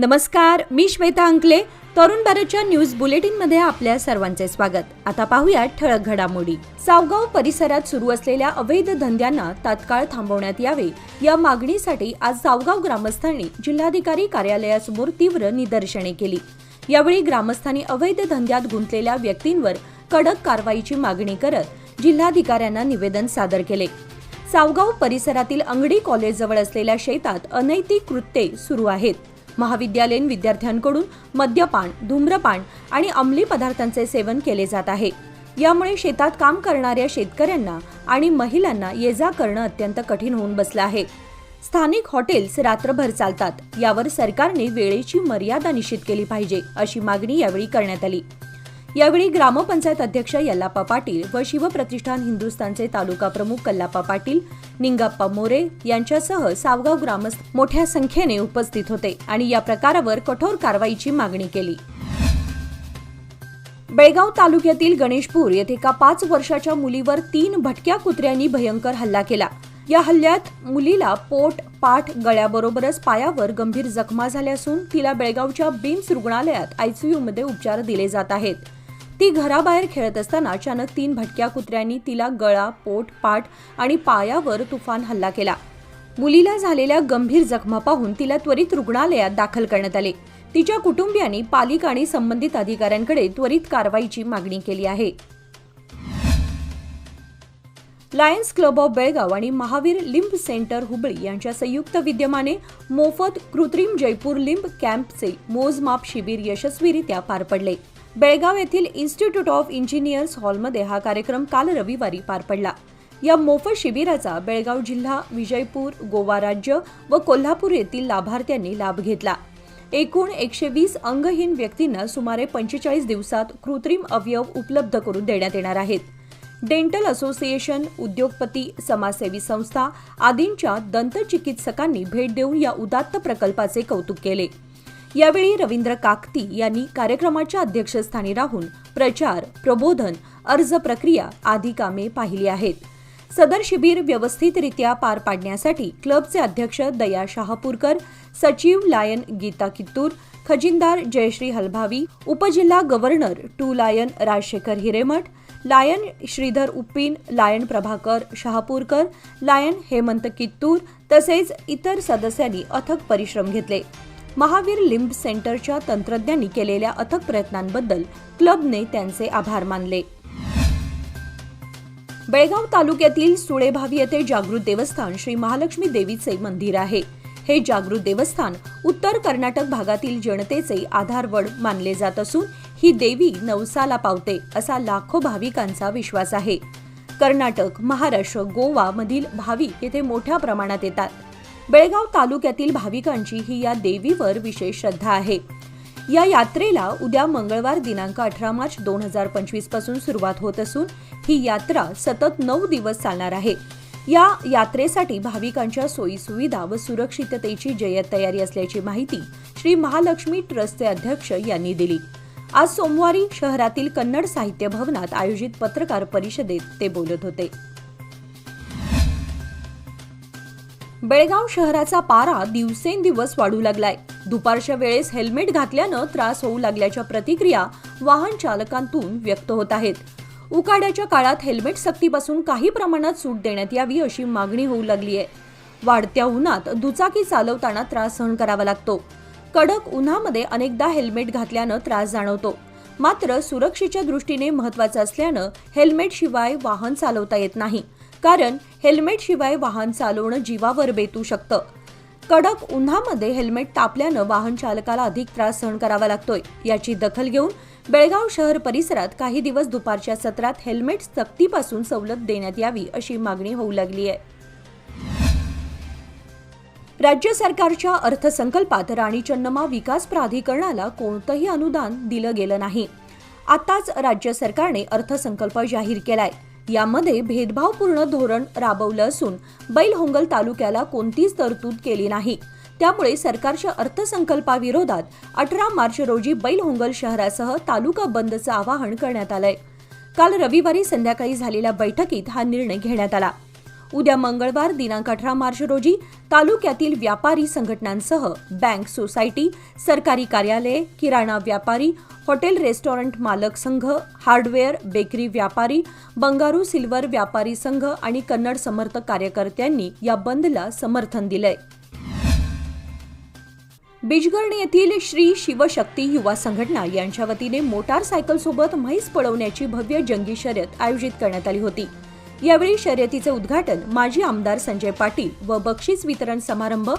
नमस्कार, मी श्वेता अंकले. तरुण भारतच्या न्यूज बुलेटिनमध्ये आपल्या सर्वांचे स्वागत. आता पाहूया ठळक घडामोडी. सावगाव परिसरात सुरू असलेल्या अवैध धंद्यांना तात्काळ थांबवण्यात यावे या मागणीसाठी आज सावगाव ग्रामस्थांनी जिल्हाधिकारी कार्यालयासमोर तीव्र निदर्शने केली. यावेळी ग्रामस्थांनी अवैध धंद्यात गुंतलेल्या व्यक्तींवर कडक कारवाईची मागणी करत जिल्हाधिकाऱ्यांना निवेदन सादर केले. सावगाव परिसरातील अंगडी कॉलेजजवळ असलेल्या शेतात अनैतिक कृत्ये सुरू आहेत. महाविद्यालयीन विद्यार्थ्यांकडून मद्यपान, धूम्रपान आणि अंमली पदार्थांचे सेवन केले जात आहे. यामुळे शेतात काम करणाऱ्या शेतकऱ्यांना आणि महिलांना ये-जा करणं अत्यंत कठीण होऊन बसलं आहे. स्थानिक हॉटेल्स रात्रभर चालतात. यावर सरकारने वेळेची मर्यादा निश्चित केली पाहिजे अशी मागणी यावेळी करण्यात आली. यावेळी ग्रामपंचायत अध्यक्ष यल्लाप्पा पाटील व शिवप्रतिष्ठान हिंदुस्थानचे तालुका प्रमुख कल्लाप्पा पाटील, निंगाप्पा मोरे यांच्यासह सावगाव ग्रामस्थ मोठ्या संख्येने उपस्थित होते आणि या प्रकारावर कठोर कारवाईची मागणी केली. बेळगाव तालुक्यातील गणेशपूर येथे एका 5 वर्षाच्या मुलीवर 3 भटक्या कुत्र्यांनी भयंकर हल्ला केला. या हल्ल्यात मुलीला पोट, पाठ, गळ्याबरोबरच पायावर गंभीर जखमा झाल्या असून तिला बेळगावच्या बिम्स रुग्णालयात आयसीयूमध्ये उपचार दिले जात आहेत. ती घराबाहेर खेळत असताना अचानक 3 भटक्या कुत्र्यांनी तिला गळा, पोट, पाठ आणि पायावर तुफान हल्ला केला. मुलीला झालेल्या गंभीर जखमा पाहून तिला त्वरित रुग्णालयात दाखल करण्यात आले. तिच्या कुटुंबियांनी पालिका आणि संबंधित अधिकाऱ्यांकडे त्वरित कारवाईची मागणी केली आहे. लायन्स क्लब ऑफ बेळगाव आणि महावीर लिंब सेंटर हुबळी यांच्या संयुक्त विद्यमाने मोफत कृत्रिम जयपूर लिंब कॅम्पचे मोजमाप शिबिर यशस्वीरित्या पार पडले. बेळगाव येथील इन्स्टिट्यूट ऑफ इंजिनियर्स हॉलमध्ये हा कार्यक्रम काल रविवारी पार पडला. या मोफत शिबिराचा बेळगाव जिल्हा, विजयपूर, गोवा राज्य व कोल्हापूर येथील लाभार्थ्यांनी लाभ घेतला. एकूण 120 अंगहीन व्यक्तींना सुमारे 45 दिवसात कृत्रिम अवयव उपलब्ध करून देण्यात येणार आहेत. डेंटल असोसिएशन, उद्योगपती, समाजसेवी संस्था आदींच्या दंतचिकित्सकांनी भेट देऊन या उदात्त प्रकल्पाचे कौतुक केले. यावेळी रवींद्र काकती यांनी कार्यक्रमाच्या अध्यक्षस्थानी राहून प्रचार, प्रबोधन, अर्ज प्रक्रिया आदी कामे पाहिली आहेत. सदर शिबिर व्यवस्थितरित्या पार पाडण्यासाठी क्लबचे अध्यक्ष दया शहापूरकर, सचिव लायन गीता कित्तूर, खजिनदार जयश्री हलभावी, उपजिल्हा governor two Lion Rajshekhar Hiremath, Lion Shridhar Uppin, Lion Prabhakar Shahapurkar, Lion Hemant Kittur तसेच इतर सदस्यांनी अथक परिश्रम घेतले. महावीर लिंब सेंटरच्या तंत्रज्ञांनी केलेल्या अथक प्रयत्नांबद्दल क्लबने त्यांचे आभार मानले. बेळगाव तालुक्यातील सुळेभावी येथे जागृत देवस्थान श्री महालक्ष्मी देवीचे मंदिर आहे. हे जागृत देवस्थान उत्तर कर्नाटक भागातील जनतेचे आधारवड मानले जात असून ही देवी नवसाला पावते असा लाखो भाविकांचा विश्वास आहे. कर्नाटक, महाराष्ट्र, गोवा मधील भाविक येथे मोठ्या प्रमाणात येतात. बेळगाव तालुक्यातील भाविकांची ही या देवीवर विशेष श्रद्धा आहे. या यात्रेला उद्या मंगळवार दिनांक 18 मार्च 2025 पासून सुरुवात होत असून ही यात्रा सतत 9 दिवस चालणार आहे. या यात्रेसाठी भाविकांच्या सोयीसुविधा व सुरक्षिततेची जय्यत तयारी असल्याची माहिती श्री महालक्ष्मी ट्रस्टचे अध्यक्ष यांनी दिली. आज सोमवारी शहरातील कन्नड साहित्य भवनात आयोजित पत्रकार परिषदेत ते बोलत होते. बेळगाव शहराचा पारा दिवसेंदिवस वाढू लागलाय. दुपारच्या वेळेस हेल्मेट घातल्यानं त्रास होऊ लागल्याच्या प्रतिक्रिया वाहन चालकांतून व्यक्त होत आहेत. उकाड्याच्या काळात हेल्मेट सक्तीपासून काही प्रमाणात सूट देण्यात यावी अशी मागणी होऊ लागली आहे. वाढत्या उन्हात दुचाकी चालवताना त्रास सहन करावा लागतो. कडक उन्हामध्ये अनेकदा हेल्मेट घातल्यानं त्रास जाणवतो. मात्र सुरक्षेच्या दृष्टीने महत्त्वाचं असल्यानं हेल्मेट शिवाय वाहन चालवता येत नाही. कारण हेल्मेट शिवाय वाहन चालवणं जीवावर बेतू शकतं. कडक उन्हामध्ये हेल्मेट तापल्यानं वाहन चालकाला अधिक त्रास सहन करावा लागतोय. याची दखल घेऊन बेळगाव शहर परिसरात काही दिवस दुपारच्या सत्रात हेल्मेट सक्तीपासून सवलत देण्यात यावी अशी मागणी होऊ लागली आहे. राज्य सरकारच्या अर्थसंकल्पात राणी चन्नम्मा विकास प्राधिकरणाला कोणतंही अनुदान दिलं गेलं नाही. आताच राज्य सरकारने अर्थसंकल्प जाहीर केलाय. यामध्ये भेदभावपूर्ण धोरण राबवलं असून बैलहोंगल तालुक्याला कोणतीच तरतूद केली नाही. त्यामुळे सरकारच्या अर्थसंकल्पाविरोधात 18 मार्च रोजी बैलहोंगल शहरासह तालुका बंदचं आवाहन करण्यात आलंय. काल रविवारी संध्याकाळी झालेल्या बैठकीत हा निर्णय घेण्यात आला. उद्या मंगळवार दिनांक 18 मार्च रोजी तालुक्यातील व्यापारी संघटनांसह बँक, सोसायटी, सरकारी कार्यालये, किराणा व्यापारी, हॉटेल रेस्टॉरंट मालक संघ, हार्डवेअर, बेकरी व्यापारी, बंगारू सिल्वर व्यापारी संघ आणि कन्नड समर्थक कार्यकर्त्यांनी या बंदला समर्थन दिलंय. बिजगर्णी येथील श्री शिवशक्ती युवा संघटना यांच्या वतीने मोटारसायकलसोबत म्हैस पळवण्याची भव्य जंगी शर्यत आयोजित करण्यात आली होती. यावेळी शर्यतीचे उद्घाटन माजी आमदार संजय पाटील व बक्षीस वितरण समारंभ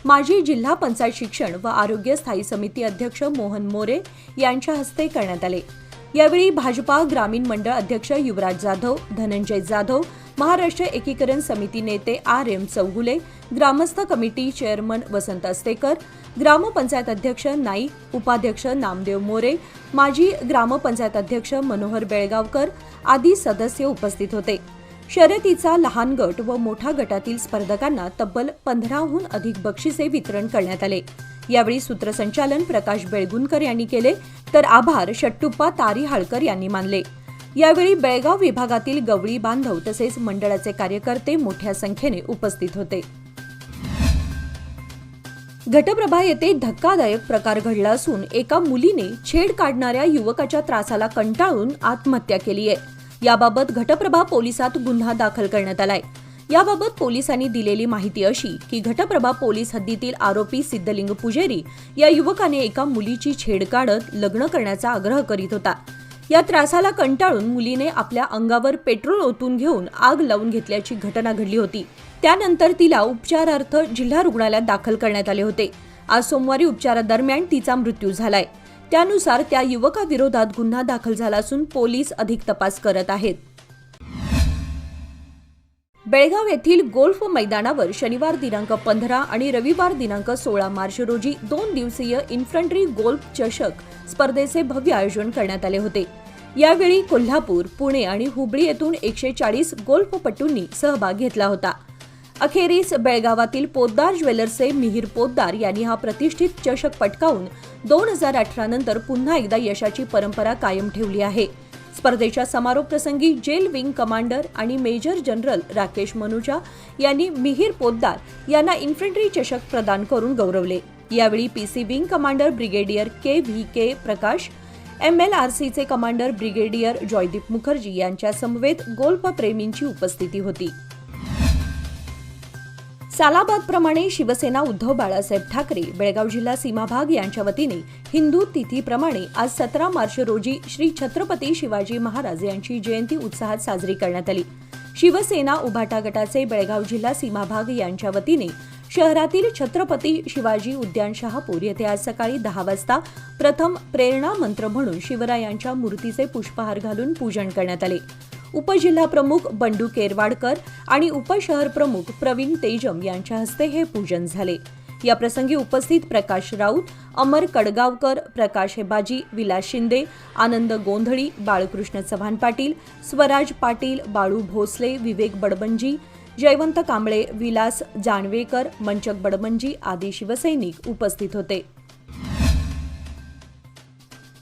माजी जिल्हा पंचायत शिक्षण व आरोग्य स्थायी समिती अध्यक्ष मोहन मोरे यांच्या हस्ते करण्यात आले. यावेळी भाजपा ग्रामीण मंडळ अध्यक्ष युवराज जाधव, धनंजय जाधव, महाराष्ट्र एकीकरण समिती नेते RM चौगुले, ग्रामस्थ कमिटी चेअरमन वसंत अस्तेकर, ग्रामपंचायत अध्यक्ष नाईक, उपाध्यक्ष नामदेव मोरे, माजी ग्रामपंचायत अध्यक्ष मनोहर बेळगावकर आदी सदस्य उपस्थित होते. शर्यतीचा लहान गट व मोठा गटातील स्पर्धकांना तब्बल 15हून अधिक बक्षिसे वितरण करण्यात आले. यावेळी सूत्रसंचालन प्रकाश बेळगुणकर यांनी केले, तर आभार शट्टुप्पा तारीहाळकर यांनी मानले. यावेळी बेळगाव विभागातील गवळी बांधव तसेच मंडळाचे कार्यकर्ते मोठ्या संख्येने उपस्थित होते. घटप्रभा येथे धक्कादायक प्रकार घडला असून एका मुलीने छेड काढणाऱ्या युवकाच्या त्रासाला कंटाळून आत्महत्या केली आहे. याबाबत घटप्रभा पोलिसात गुन्हा दाखल करण्यात आलाय. याबाबत पोलिसांनी दिलेली माहिती अशी की घटप्रभा पोलीस हद्दीतील आरोपी सिद्धलिंग पुजेरी या युवकाने एका मुलीची छेड काढत लग्न करण्याचा आग्रह करीत होता. या त्रासाला कंटाळून मुलीने आपल्या अंगावर पेट्रोल ओतून घेऊन आग लावून घेतल्याची घटना घडली होती. त्यानंतर तिला उपचारार्थ जिल्हा रुग्णालयात दाखल करण्यात आले होते. आज सोमवारी उपचारादरम्यान तिचा मृत्यू झालाय. त्यानुसार त्या युवकाविरोधात गुन्हा दाखल झाला असून पोलीस अधिक तपास करत आहेत. बेळगाव येथील गोल्फ मैदानावर शनिवार दिनांक 15 आणि रविवार दिनांक 16 मार्च रोजी 2 दिवसीय इन्फंट्री गोल्फ चषक स्पर्धेचे भव्य आयोजन करण्यात आले होते. यावेळी कोल्हापूर, पुणे आणि हुबळी येथून 140 गोल्फपटूंनी सहभाग घेतला होता. अखेरीस बेळगावातील पोद्दार ज्वेलर्सचे मिहीर पोद्दार यांनी हा प्रतिष्ठित चषक पटकावून 2018 नंतर पुन्हा एकदा यशाची परंपरा कायम ठेवली आहे. स्पर्धेच्या समारोप प्रसंगी जेल विंग कमांडर आणि मेजर जनरल राकेश मनुजा यांनी मिहीर पोद्दार यांना इन्फंट्री चषक प्रदान करून गौरवले. यावेळी PC wing commander brigadier KVK प्रकाश, MLRCचे कमांडर ब्रिगेडियर जॉयदीप मुखर्जी यांच्या समवेत गोल्फ प्रेमींची उपस्थिती होती. सालाबादप्रमाणे शिवसेना उद्धव बाळासाहेब ठाकरे बेळगाव जिल्हा सीमाभाग यांच्या वतीने हिंदू तिथीप्रमाणे आज 17 मार्च रोजी श्री छत्रपती शिवाजी महाराज यांची जयंती उत्साहात साजरी करण्यात आली. शिवसेना उभाटा गटाचे बेळगाव जिल्हा सीमाभाग यांच्या वतीने शहरातील छत्रपती शिवाजी उद्यान शहापूर येथे आज सकाळी 10 वाजता प्रथम प्रेरणा मंत्र म्हणून शिवरायांच्या मूर्तीचे पुष्पहार घालून पूजन करण्यात आले. उपजिल्हा प्रमुख बंडू केरवाडकर आणि उपशहर प्रमुख प्रवीण तेजम यांच्या हस्ते हे पूजन झाले. या प्रसंगी उपस्थित प्रकाश राऊत, अमर कडगावकर, प्रकाश हेबाजी, विलास शिंदे, आनंद गोंधळी, बाळकृष्ण चव्हाण पाटील, स्वराज पाटील, बाळू भोसले, विवेक बडबंजी, जयवंत कांबळे, विलास जानवेकर, मंचक बडबंजी आदी शिवसैनिक उपस्थित होते.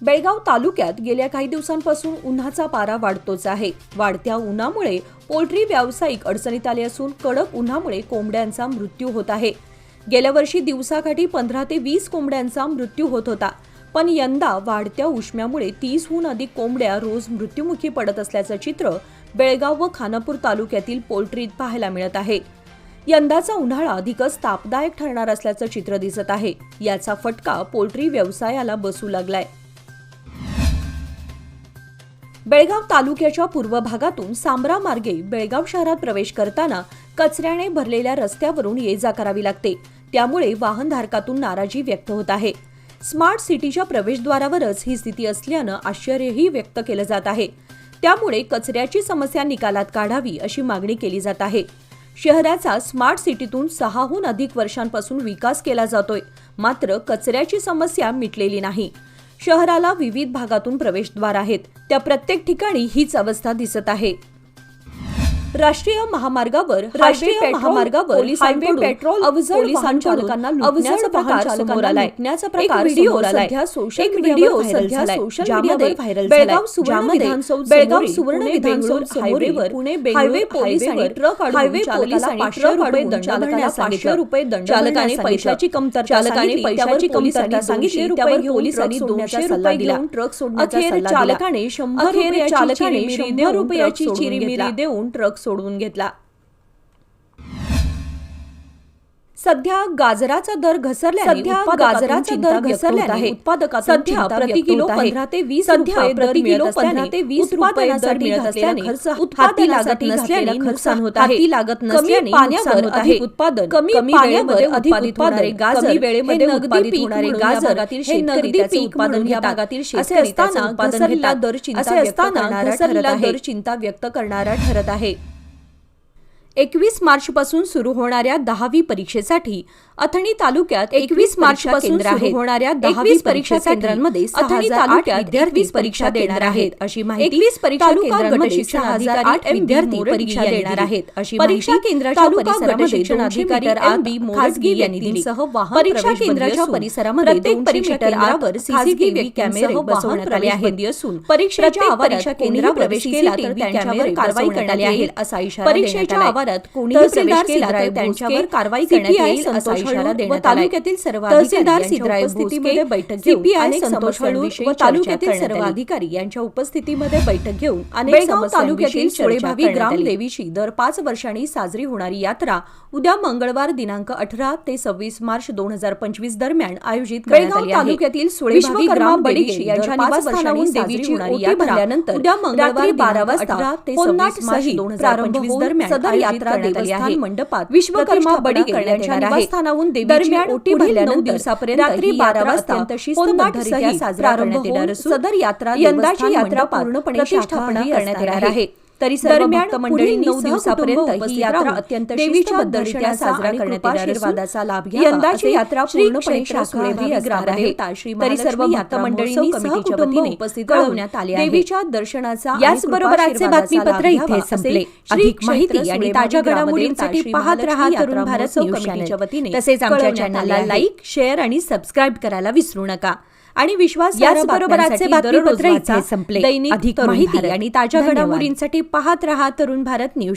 बेळगाव तालुक्यात गेल्या काही दिवसांपासून उन्हाचा पारा वाढतोच आहे. वाढत्या उन्हामुळे पोल्ट्री व्यावसायिक अडचणीत आले असून कडक उन्हामुळे कोंबड्यांचा मृत्यू होत आहे. गेल्या वर्षी दिवसाकाठी 15 ते 20 कोंबड्यांचा मृत्यू होत होता, पण यंदा वाढत्या उष्म्यामुळे 30हून अधिक कोंबड्या रोज मृत्युमुखी पडत असल्याचं चित्र बेळगाव व खानापूर तालुक्यातील पोल्ट्रीत पाहायला मिळत आहे. यंदाचा उन्हाळा अधिकच तापदायक ठरणार असल्याचं चित्र दिसत आहे. याचा फटका पोल्ट्री व्यवसायाला बसू लागलाय. बेळगाव तालुक्याच्या पूर्व भागातून सांब्रा मार्गे बेळगाव शहरात प्रवेश करताना कचऱ्याने भरलेल्या रस्त्यावरून ये-जा करावी लागते. त्यामुळे वाहनधारकातून नाराजी व्यक्त होत आहे. स्मार्ट सिटीच्या प्रवेशद्वारावरच ही स्थिती असल्यानं आश्चर्यही व्यक्त केलं जात आहे. त्यामुळे कचऱ्याची समस्या निकालात काढावी अशी मागणी केली जात आहे. शहराचा स्मार्ट सिटीतून 6हून अधिक वर्षांपासून विकास केला जातोय, मात्र कचऱ्याची समस्या मिटलेली नाही. शहराला विविध भागातून प्रवेशद्वार आहेत, त्या प्रत्येक ठिकाणी हीच अवस्था दिसत आहे. राष्ट्रीय महामार्गावर हायवे पेट्रोल अवजड वाहन चालकांना लुटण्याचा प्रकार समोर आलाय. एक व्हिडिओ सध्या सोशल मीडियावर व्हायरल झालाय. बेळगाव सुवर्ण विधानसौध हायवेवर हायवे पोलीस आणि ट्रक अडवून चालकाला ₹500 दंड चालकाने पैशाची कमतरता सांगितली. त्यावर पोलिसांनी ₹200 देऊन ट्रक सोडण्याचा सल्ला दिला. चालकाने ₹100 चिरीमिरी देऊन ट्रक सोडवून घेतला. सध्या गाजराचा दर घसरल्याने उत्पादकांना सध्या प्रति किलो 15 ते 20 रुपये दर मिळत असल्याने हाती लागत नसल्याने नुकसान होत आहे. कमी पाण्यावर अधिक उत्पादन, कमी पाण्यावर अधिक होणारे गाजर, वेळेमध्ये उत्पादित होणारे गाजर हे नगदी पीक उत्पादन या भागातील शेतकरी घसरलेला दर चिंता व्यक्त करणारा ठरत आहे. 21 मार्चपासून सुरू होणाऱ्या 10वी परीक्षेसाठी अथणी तालुक्यात 21 मार्चपासून सुरू होणाऱ्या 10वी परीक्षा केंद्रांमध्ये 6,008 विद्यार्थी परीक्षा देणार आहेत अशी माहिती 21 परीक्षा केंद्रांमध्ये शिक्षणाधिकारी विद्यार्थी परीक्षा देणार आहेत अशी परीक्षा केंद्राच्या परिसरामध्ये शिक्षणाधिकारी बी खासगी यांनी दिली. परीक्षा केंद्राच्या परिसरामध्ये प्रत्येक परीक्षेवर सीसीटीव्ही कॅमेरे बसवण्यात आले आहेत. परीक्षेच्या परीक्षा केंद्रावर प्रवेश केला तर त्यांच्यावर कारवाई करण्यात येईल असा इशारा परीक्षेच्या आवारात कोणीही प्रवेश केला तर त्यांच्यावर कारवाई करण्यात येईल असा इशारा देण्यात आला. तालुक्यातील सर्व तहसीलदार सिद्धराय उपस्थितीमध्ये बैठक घेऊन अनेक समस्यांविषयी तालुक्यातील सर्व अधिकारी यांच्या उपस्थितीमध्ये बैठक घेऊन अनेक तालुक्यातील सोळेभावी ग्रामदेवीची दर 5 वर्षांनी साजरी होणारी यात्रा उद्या मंगळवार दिनांक 18 ते 26 मार्च 2025 दरम्यान आयोजित करण्यात आली आहे. तालुक्यातील सोळेभावी ग्रामदेवीची यांच्या निवासस्थानावरून देवीची होणारी यात्रा उद्या मंगळवार 12 वाजता ते 26 मार्च 2025 दरम्यान सदर यात्रा देवस्थान मंडपात विश्वकर्मा बडिगे यांच्या निवासस्थानावरून देवीची ओटी भरल्यानंतर 9 दिवसापर्यंत रात्री 12 वाजता शिस्तबद्धरित्या साजरा करण्यात येणार असून सदर यात्रा यंदाची यात्रा पूर्णपणे प्रतिष्ठापना करण्यात येणार आहे. तरी दरम्यान पुढील 9 दिवसापर्यंत ही यात्रा अत्यंत शिस्तबद्धरित्या साजरा करण्यात येणार आशीर्वादाचा लाभ घ्या. यंदाची यात्रा पूर्णपणे शासकीय असणार आहे. तरी सर्व भक्त मंडळींनी समितीच्या वतीने उपस्थित कळवण्यात आले आहे. देवीच्या दर्शनाचा याचबरोबर आजचे बातमीपत्र इथे संपले. अधिक माहिती आणि ताज्या घडामोडींसाठी पाहत रहा तरुण भारत न्यूज चॅनलच्या वतीने. तसेच आमच्या चॅनलला लाईक, शेअर आणि सबस्क्राईब करायला विसरू नका. आणि विश्वास याचबरोबर आजचे बातमीपत्र इथे संपले. दैनिक अधिक माहिती आणि ताज्या घडामोडींसाठी पाहत रहा तरुण भारत न्यूज.